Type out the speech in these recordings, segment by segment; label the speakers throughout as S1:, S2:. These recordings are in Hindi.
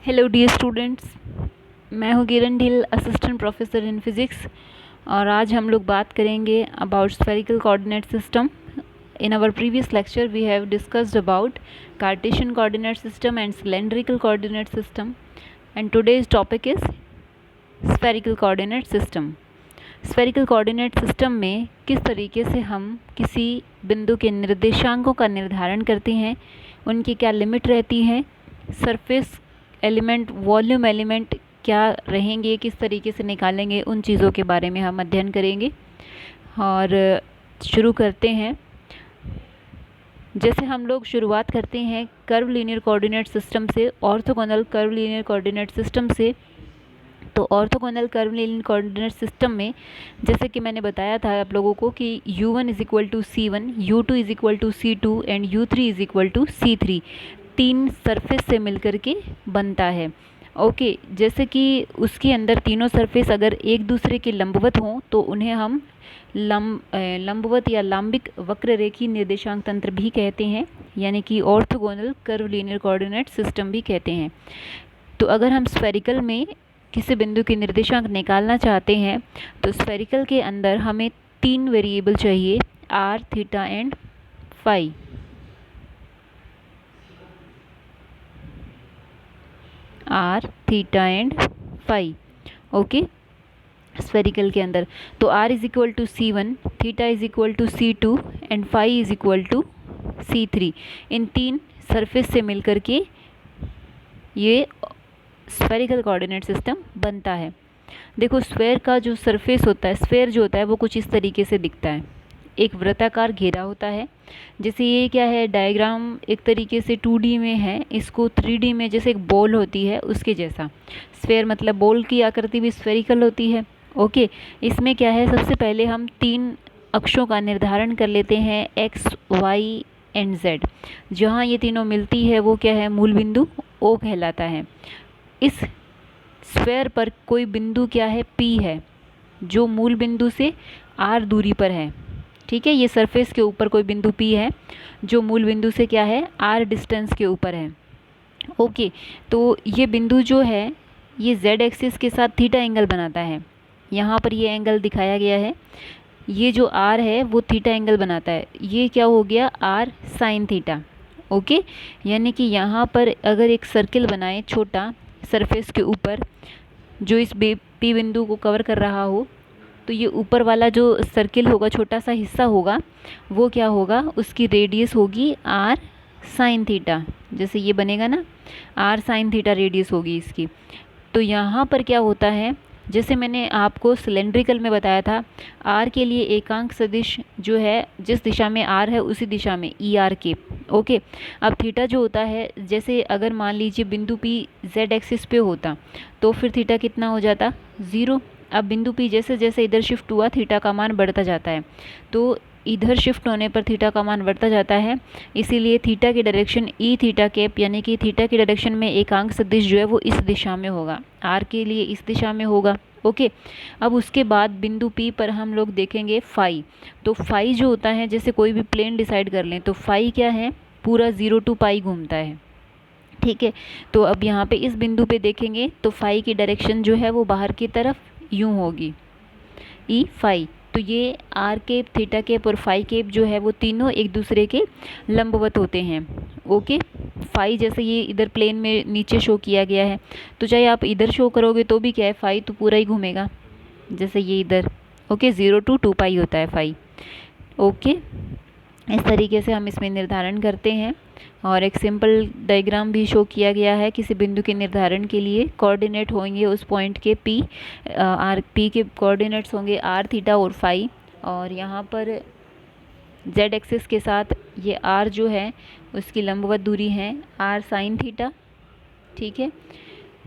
S1: हेलो डियर स्टूडेंट्स, मैं हूँ Kiran Dhill, assistant professor in physics. और आज हम लोग बात करेंगे about spherical coordinate system. In our previous lecture we have discussed about Cartesian coordinate system and cylindrical coordinate system, and today's topic is spherical coordinate system. Spherical coordinate system में किस तरीके से हम किसी बिंदु के निर्देशांकों का निर्धारण करते हैं, उनकी क्या लिमिट रहती है, सरफेस एलिमेंट, वॉल्यूम एलिमेंट क्या रहेंगे, किस तरीके से निकालेंगे, उन चीज़ों के बारे में हम अध्ययन करेंगे। और शुरू करते हैं। जैसे हम लोग शुरुआत करते हैं कर्व लीनियर कोऑर्डिनेट सिस्टम से, orthogonal curve linear coordinate system से। तो orthogonal curve linear coordinate system में जैसे कि मैंने बताया था आप लोगों को कि u1 is equal to c1, u2 is equal to c2 and u3 is equal to c3, तीन सरफेस से मिलकर के बनता है। ओके, जैसे कि उसके अंदर तीनों सरफेस अगर एक दूसरे के लंबवत हों तो उन्हें हम लंबवत या लांबिक वक्र रेखीय निर्देशांक तंत्र भी कहते हैं, यानी कि orthogonal curve linear coordinate system भी कहते हैं। तो अगर हम स्फेरिकल में किसी बिंदु के निर्देशांक निकालना चाहते हैं तो स्फेरिकल के अंदर हमें तीन वेरिएबल चाहिए, r, theta and phi. r, theta and phi. Okay, spherical के अंदर तो r is equal to c1, theta is equal to c2 and phi is equal to c3। इन तीन सरफेस से मिलकर के ये स्फेरिकल कोऑर्डिनेट सिस्टम बनता है। देखो, स्फेयर का जो सरफेस होता है, स्फेयर जो होता है वो कुछ इस तरीके से दिखता है। एक वृत्ताकार घेरा होता है। जैसे ये क्या है, डायग्राम एक तरीके से 2D में है, इसको 3D में जैसे एक बॉल होती है उसके जैसा। स्फेयर मतलब बॉल की आकृति भी स्फेरिकल होती है। ओके, इसमें क्या है, सबसे पहले हम तीन अक्षों का निर्धारण कर लेते हैं, x, y एंड z। जहाँ ये तीनों मिलती है वो क्या है, मूल बिंदु O कहलाता है। इस स्फेयर पर कोई बिंदु क्या है, P है, जो मूल बिंदु से r दूरी पर है। ठीक है, ये सरफेस के ऊपर कोई बिंदु P है जो मूल बिंदु से क्या है, r डिस्टेंस के ऊपर है। ओके, तो ये बिंदु जो है ये z एक्सिस के साथ थीटा एंगल बनाता है। यहाँ पर ये एंगल दिखाया गया है, ये जो r है वो थीटा एंगल बनाता है। ये क्या हो गया, r साइन थीटा। ओके, यानी कि यहाँ पर अगर एक सर्किल बनाए छोटा सरफेस के ऊपर जो इस P बिंदु को कवर कर रहा हो, तो ये ऊपर वाला जो सर्किल होगा, छोटा सा हिस्सा होगा, वो क्या होगा, उसकी रेडियस होगी r साइन थीटा। जैसे ये बनेगा ना, r साइन थीटा रेडियस होगी इसकी। तो यहाँ पर क्या होता है, जैसे मैंने आपको सिलेंड्रिकल में बताया था, r के लिए एकांक सदिश जो है, जिस दिशा में r है उसी दिशा में ER के। ओके, अब थीटा जो होता है, जैसे अगर मान लीजिए बिंदु P z एक्सिस पे होता तो फिर थीटा कितना हो जाता, 0। अब बिंदु P जैसे जैसे इधर शिफ्ट हुआ थीटा का मान बढ़ता जाता है, तो इधर शिफ्ट होने पर थीटा का मान बढ़ता जाता है। इसीलिए थीटा की डायरेक्शन ई थीटा कैप, यानी कि थीटा की डायरेक्शन में एकांक सदिश जो है वो इस दिशा में होगा, आर के लिए इस दिशा में होगा। ओके, अब उसके बाद बिंदु P पर हम लोग देखेंगे फाई। तो फाई जो होता है, जैसे कोई भी प्लेन डिसाइड कर लें तो फाई क्या है, पूरा 0 to पाई घूमता है। ठीक है, तो अब यहाँ पे इस बिंदु पे देखेंगे तो फाई की डायरेक्शन जो है वो बाहर की तरफ यूँ होगी, ई फाई। तो ये आर केप, थीटा केप और फाई केप जो है वो तीनों एक दूसरे के लंबवत होते हैं। ओके, फाई जैसे ये इधर प्लेन में नीचे शो किया गया है, तो चाहे आप इधर शो करोगे तो भी क्या है, फाई तो पूरा ही घूमेगा, जैसे ये इधर। ओके, 0 to 2 पाई होता है फाई। ओके, इस तरीके से हम इसमें निर्धारण करते हैं। और एक सिंपल डायग्राम भी शो किया गया है किसी बिंदु के निर्धारण के लिए। कोऑर्डिनेट होंगे उस पॉइंट के P के कोऑर्डिनेट्स होंगे r, थीटा और फाई। और यहाँ पर z एक्सिस के साथ ये r जो है उसकी लंबवत दूरी है r साइन थीटा। ठीक है,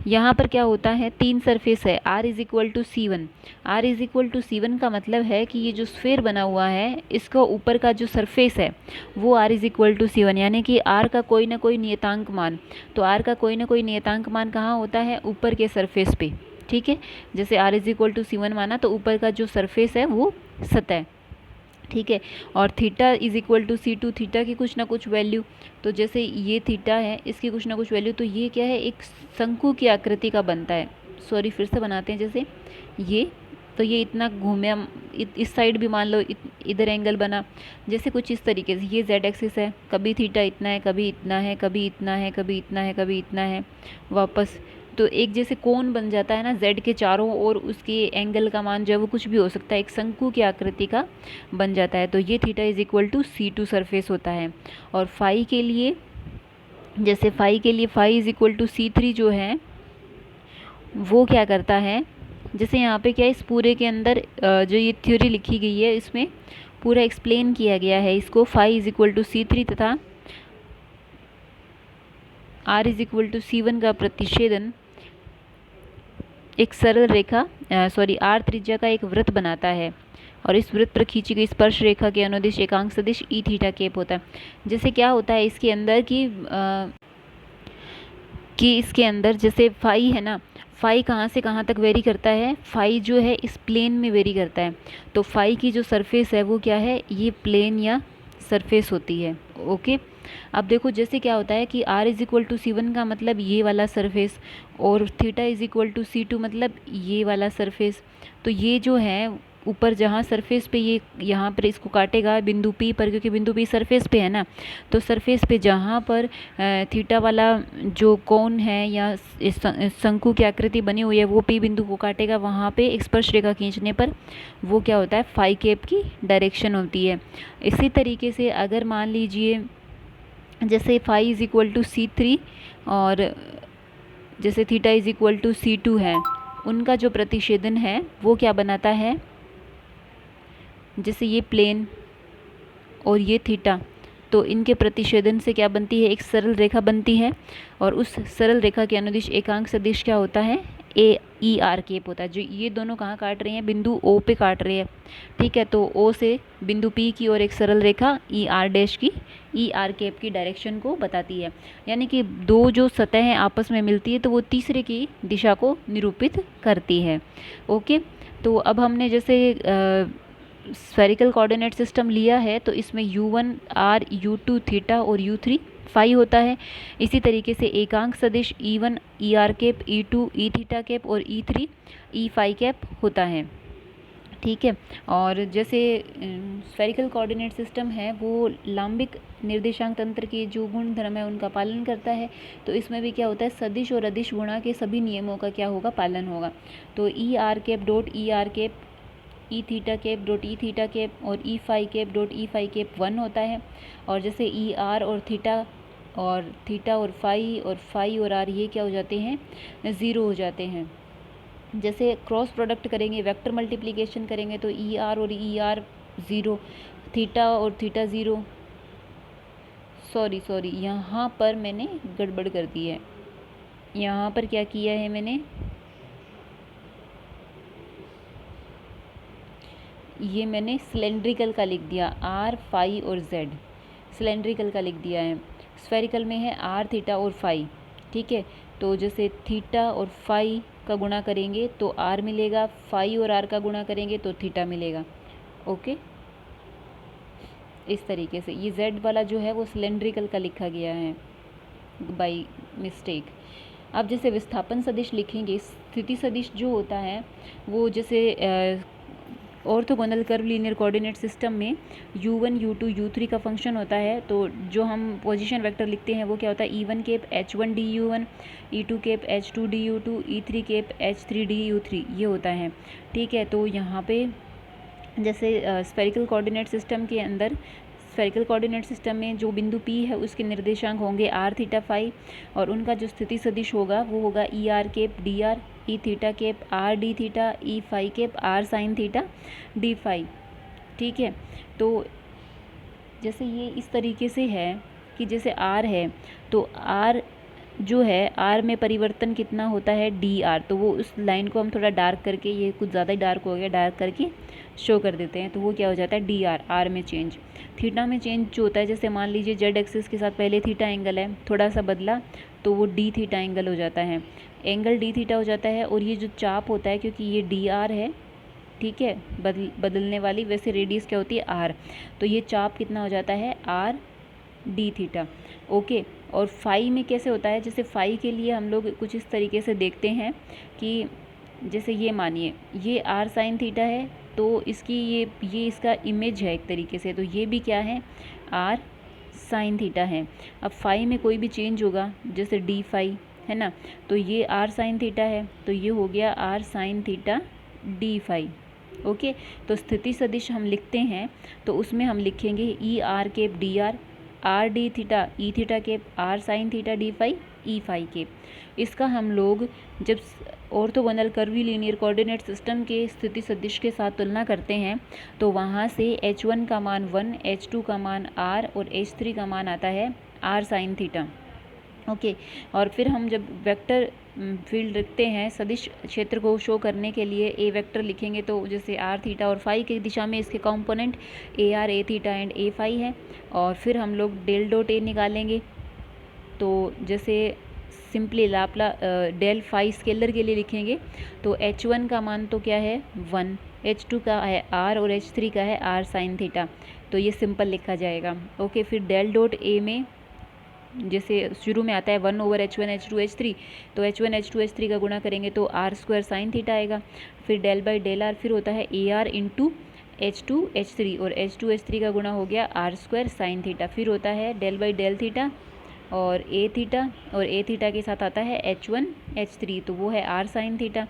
S1: यहाँ पर क्या होता है, तीन सरफेस है, r is equal to c1। r is equal to c1 का मतलब है कि ये जो स्फेयर बना हुआ है इसका ऊपर का जो सरफेस है वो r is equal to c1, यानी कि r का कोई ना कोई नियतांक मान। तो r का कोई ना कोई नियतांक मान कहाँ होता है, ऊपर के सरफेस पे। ठीक है, जैसे r is equal to c1 माना तो ऊपर का जो सरफेस है वो सतह। ठीक है। और theta is equal to C2, theta की कुछ ना कुछ वैल्यू, तो जैसे ये थीटा है इसकी कुछ ना कुछ वैल्यू, तो ये क्या है, एक शंकु की आकृति का बनता है। सॉरी, फिर से बनाते हैं। जैसे ये, तो ये इतना घूमे, इस साइड भी मान लो इधर एंगल बना, जैसे कुछ इस तरीके से। ये जेड एक्सिस है, कभी थीटा इतना है, कभी इतना है, कभी इतना है, कभी इतना है, कभी इतना है, वापस। तो एक जैसे कोन बन जाता है ना जेड के चारों ओर, उसके एंगल का मान जो है वो कुछ भी हो सकता है, एक शंकु की आकृति का बन जाता है। तो ये theta is equal to C2 surface होता है। और फाई के लिए, जैसे फाई के लिए phi is equal to C3 जो है वो क्या करता है, जैसे यहाँ पे क्या है, इस पूरे के अंदर जो ये थ्योरी लिखी गई है इसमें पूरा एक्सप्लेन किया गया है इसको। Phi is equal to C3 तथा R is equal to C1 का प्रतिच्छेदन एक सरल रेखा, सॉरी R त्रिज्या का एक वृत्त बनाता है, और इस वृत्त पर खींची गई स्पर्श रेखा के अनुदिश एकांक सदिश ई थीटा केप होता है। जैसे क्या होता है इसके अंदर कि इसके अंदर जैसे फाई है ना, फाई कहाँ से कहाँ तक वेरी करता है, फाई जो है इस प्लेन में वेरी करता है। तो फाई की जो सरफेस है वो क्या है, ये प्लेन या सरफेस होती है। ओके, अब देखो जैसे क्या होता है कि R is equal to C1 का मतलब ये वाला सरफेस, और theta is equal to C2 मतलब ये वाला सरफेस। तो ये जो है ऊपर जहाँ सरफेस पे ये यहाँ पर इसको काटेगा बिंदु P पर, क्योंकि बिंदु P सरफेस पे है ना, तो सरफेस पे जहाँ पर थीटा वाला जो कोण है या इस शंकु की आकृति बनी हुई है वो P बिंदु को काटेगा, वहाँ पे एक स्पर्श रेखा खींचने पर वो क्या होता है, फाई केप की डायरेक्शन होती है। इसी तरीके से अगर मान लीजिए जैसे phi is equal to C3 और जैसे theta is equal to C2 है, उनका जो प्रतिच्छेदन है वो क्या बनाता है, जैसे ये प्लेन और ये थीटा, तो इनके प्रतिच्छेदन से क्या बनती है, एक सरल रेखा बनती है, और उस सरल रेखा के अनुदिश एकांक सदिश क्या होता है, ER केप होता है। जो ये दोनों कहाँ काट रहे हैं, बिंदु O पे काट रहे हैं। ठीक है, तो O से बिंदु P की ओर एक सरल रेखा ER डैश की ER केप की डायरेक्शन को बताती है। यानी कि दो जो सतहें आपस में मिलती है तो वो तीसरे की दिशा को निरूपित करती है। ओके, तो अब हमने जैसे स्फेरिकल कोऑर्डिनेट सिस्टम लिया है, तो इसमें U1 R, U2 थीटा और U3 फाई होता है। इसी तरीके से एकांक सदिश E1 ER cap, E2 E theta cap और E3 E फाई केप होता है। ठीक है, और जैसे स्फेरिकल कोऑर्डिनेट सिस्टम है वो लांबिक निर्देशांक तंत्र के जो गुण धर्म है उनका पालन करता है। तो इसमें भी क्या होता है, सदिश और अदिश गुणा के सभी नियमों का क्या होगा, पालन होगा। तो ER cap dot ER cap, e theta cap dot e theta cap और e phi cap dot e phi cap 1 होता है। और जैसे ई आर और थीटा और फाई और आर ये क्या हो जाते हैं, 0 हो जाते हैं। जैसे क्रॉस प्रोडक्ट करेंगे, वेक्टर मल्टीप्लिकेशन करेंगे, तो ई आर और ई आर 0, थीटा और थीटा 0। सॉरी यहाँ पर मैंने गड़बड़ कर दी है। यहाँ पर क्या किया है मैंने, ये मैंने सिलेंड्रिकल का लिख दिया, R फाई और Z सिलेंड्रिकल का लिख दिया है। स्फेरिकल में है R थीटा और फाई। ठीक है, तो जैसे थीटा और फाई का गुणा करेंगे तो R मिलेगा, फाई और R का गुणा करेंगे तो थीटा मिलेगा। ओके, इस तरीके से ये Z वाला जो है वो सिलेंड्रिकल का लिखा गया है बाय मिस्टेक। अब जैसे विस्थापन सदिश लिखेंगे, स्थिति सदिश जो होता है वो जैसे orthogonal curve linear coordinate system में U1 U2 U3 का फंक्शन होता है। तो जो हम पोजीशन वेक्टर लिखते हैं वो क्या होता है, E1 cap H1 DU1, E2 cap H2 DU2, E3 cap H3 DU3 ये होता है। ठीक है, तो यहाँ पे जैसे स्फेरिकल कोऑर्डिनेट सिस्टम के अंदर, स्फेरिकल कोऑर्डिनेट सिस्टम में जो बिंदु P है उसके निर्देशांक होंगे R थीटा फाई, और उनका जो स्थिति सदिश होगा वो होगा ER cap DR, e theta cap R D theta, e phi cap R sine theta D phi. ठीक है, तो जैसे ये इस तरीके से है कि जैसे R है तो R जो है, R में परिवर्तन कितना होता है DR, तो वो उस लाइन को हम थोड़ा डार्क करके, ये कुछ ज़्यादा ही डार्क हो गया, डार्क करके शो कर देते हैं, तो वो क्या हो जाता है DR, R में चेंज। थीटा में चेंज जो होता है, जैसे मान लीजिए जेड एक्सिस के साथ पहले थीटा एंगल है, थोड़ा सा बदला तो वो D थीटा एंगल हो जाता है, एंगल D थीटा हो जाता है। और ये जो चाप होता है, क्योंकि ये DR है ठीक है, बदलने वाली। वैसे रेडियस क्या होती है, आर। तो ये चाप कितना हो जाता है, आर डी थीटा। ओके, और फाई में कैसे होता है, जैसे फाई के लिए हम लोग कुछ इस तरीके से देखते हैं कि जैसे ये मानिए ये आर साइन थीटा है, तो इसकी ये इसका इमेज है एक तरीके से, तो ये भी क्या है, आर साइन थीटा है। अब फाई में कोई भी चेंज होगा, जैसे डी फाई है ना, तो ये आर साइन थीटा है, तो ये हो गया r sine theta d phi. Okay, तो स्थिति सदिश हम लिखते हैं तो उसमें हम लिखेंगे e r cap d r d theta e theta cap r sine theta d phi e phi cap. इसका हम लोग जब orthogonal curvilinear coordinate system के स्थिति सदिश के साथ तुलना करते हैं तो वहाँ से h1 का मान 1, h2 का मान r और h3 का मान आता है r साइन थीटा। ओके, और फिर हम जब वेक्टर फील्ड रखते हैं सदिश क्षेत्र को शो करने के लिए ए वेक्टर लिखेंगे, तो जैसे आर थीटा और फाई की दिशा में इसके component a r a theta and a phi है। और फिर हम लोग डेल डॉट ए निकालेंगे, तो जैसे सिंपली लाप्ला डेल फाई स्केलर के लिए लिखेंगे तो h1 का मान तो क्या है 1, h2 का है r और h3 का है r साइन थीटा, तो ये सिंपल लिखा जाएगा। ओके, फिर डेल डॉट ए में जैसे शुरू में आता है 1/h1 h2 h3, तो h1 h2 h3 का गुणा करेंगे तो r स्क्वायर साइन थीटा आएगा। फिर डेल बाई डेल आर फिर होता है A R into h2 h3 और h2 h3 का गुणा हो गया r स्क्वायर साइन थीटा। फिर होता है डेल बाई डेल थीटा और ए थीटा, और ए थीटा के साथ आता है h1 h3, तो वो है r साइन थीटा।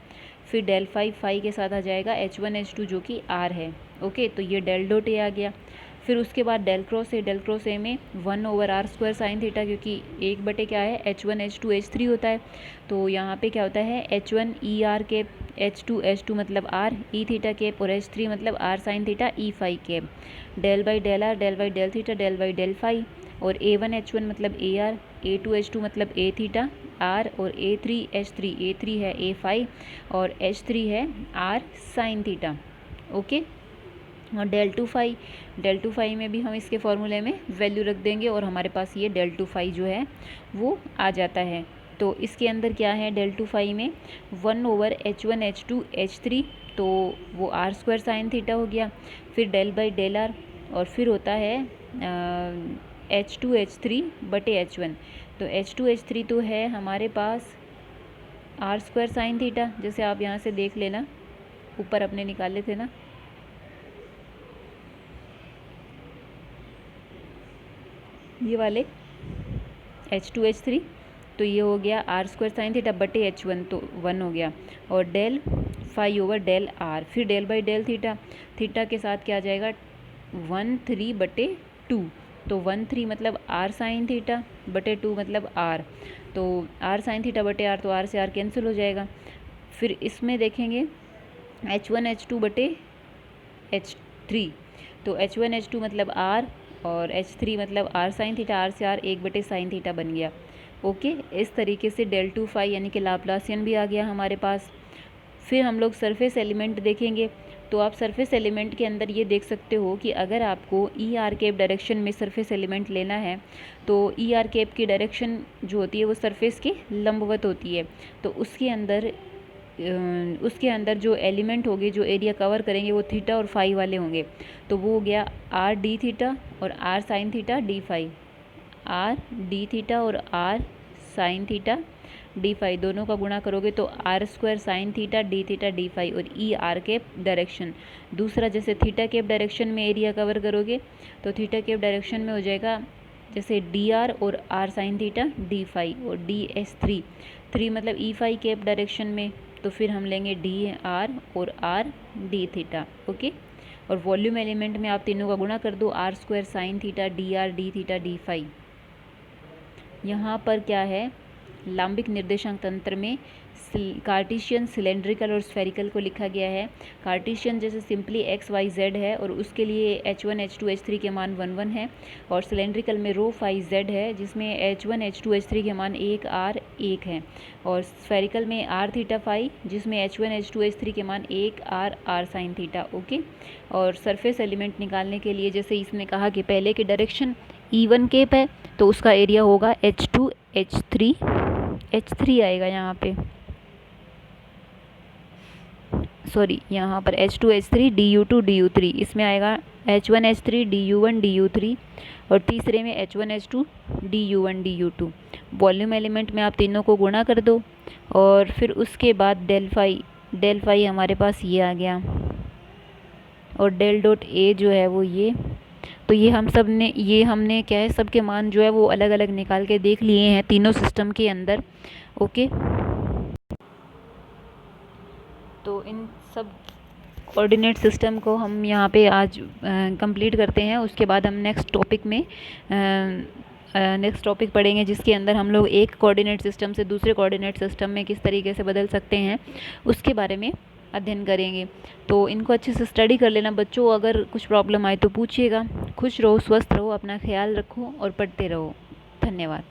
S1: फिर डेल फाई के साथ आ जाएगा h1 h2 जो कि r है। ओके, तो ये डेल डॉट ए आ गया। फिर उसके बाद डेल क्रॉस ए में 1/r स्क्वायर साइन थीटा, क्योंकि एक बटे क्या है h1 h2 h3 होता है, तो यहाँ पे क्या होता है h1 ई आर केप, h2 मतलब r ई थीटा केप और h3 मतलब r sine theta e phi cap. Del by del r del by del theta del by del phi, और a1 h1 मतलब ए आर, a2 h2 मतलब ए थीटा r, और a3 है ए फाई और h3 है r साइन थीटा। ओके, और डेल टू फाई में भी हम इसके फॉर्मूले में वैल्यू रख देंगे और हमारे पास ये डेल टू फाई जो है वो आ जाता है। तो इसके अंदर क्या है डेल टू फाई में 1/h1 h2 h3, तो वो r स्क्वायर साइन थीटा हो गया। फिर डेल बाई डेल आर और फिर होता है h2 h3 बटे h1, तो h2 h3 तो है हमारे पास r स्क्वायर साइन थीटा, जैसे आप यहाँ से देख लेना, ऊपर अपने निकाले थे ना, ये वाले h2 h3, तो ये हो गया r स्क्वायर साइन थीटा बटे h1, तो 1 हो गया। और del phi over del r, फिर डेल बाई डेल थीटा के साथ क्या आ जाएगा 1/3 बटे 2, तो 1/3 मतलब r साइन थीटा बटे 2 मतलब r, तो r साइन थीटा बटे r, तो r से r कैंसिल हो जाएगा। फिर इसमें देखेंगे h1 h2 बटे h3, तो h1 h2 मतलब r और h3 मतलब r साइन थीटा, r से r 1 साइन थीटा बन गया। ओके, इस तरीके से डेल टू फाई यानी कि लाप्लासियन भी आ गया हमारे पास। फिर हम लोग सरफेस एलिमेंट देखेंगे, तो आप सरफेस एलिमेंट के अंदर ये देख सकते हो कि अगर आपको ई आर केप डायरेक्शन में सरफेस एलिमेंट लेना है तो ई आर केप की डायरेक्शन जो होती है वो सरफेस के लंबवत होती है, तो उसके अंदर जो एलिमेंट होंगे जो एरिया कवर करेंगे वो थीटा और फाई वाले होंगे, तो वो हो गया आर डी थीटा और r sine theta d phi, r d theta और r sine theta d phi, दोनों का गुणा करोगे तो r square sine theta d phi, और ई आर केप डायरेक्शन। दूसरा जैसे थीटा केप डायरेक्शन में एरिया कवर करोगे तो थीटा केप डायरेक्शन में हो जाएगा जैसे डी आर और r sine theta d phi, और डी एस थ्री मतलब ई फाई केप डायरेक्शन में तो फिर हम लेंगे डी आर और आर डी थीटा। ओके, और वॉल्यूम एलिमेंट में आप तीनों का गुणा कर दो, r square sine theta d r d theta d phi. यहाँ पर क्या है लांबिक निर्देशांक तंत्र में कार्टेशियन, सिलेंड्रिकल और स्फेरिकल को लिखा गया है। कार्टेशियन जैसे सिंपली एक्स वाई जेड है और उसके लिए h1 h2 h3 के मान 1 1 है, और सिलेंड्रिकल में रो फाई जेड है जिसमें h1 h2 h3 के मान 1 r 1 है, और स्फेरिकल में r थीटा फाई जिसमें h1 h2 h3 के मान 1 r r sine theta. Okay, और सरफेस एलिमेंट निकालने के लिए जैसे इसने कहा कि पहले की डायरेक्शन E1 केप है तो उसका एरिया होगा h2 h3 आएगा यहाँ पे, सॉरी यहाँ पर H2H3 DU2 DU3, इसमें आएगा H1H3 DU1 DU3 और तीसरे में H1H2 DU1 DU2। Volume element में आप तीनों को गुणा कर दो और फिर उसके बाद डेल फाई हमारे पास ये आ गया और डेल डॉट ए जो है वो ये। तो ये हमने क्या है, सबके मान जो है वो अलग अलग निकाल के देख लिए हैं तीनों सिस्टम के अंदर। ओके, तो इन सब कोऑर्डिनेट सिस्टम को हम यहाँ पे आज कंप्लीट करते हैं। उसके बाद हम नेक्स्ट टॉपिक पढ़ेंगे जिसके अंदर हम लोग एक कोऑर्डिनेट सिस्टम से दूसरे कोऑर्डिनेट सिस्टम में किस तरीके से बदल सकते हैं उसके बारे में अध्ययन करेंगे। तो इनको अच्छे से स्टडी कर लेना बच्चों। अगर कुछ प्रॉब्लम आए तो पूछिएगा। खुश रहो, स्वस्थ रहो, अपना ख्याल रखो और पढ़ते रहो। धन्यवाद।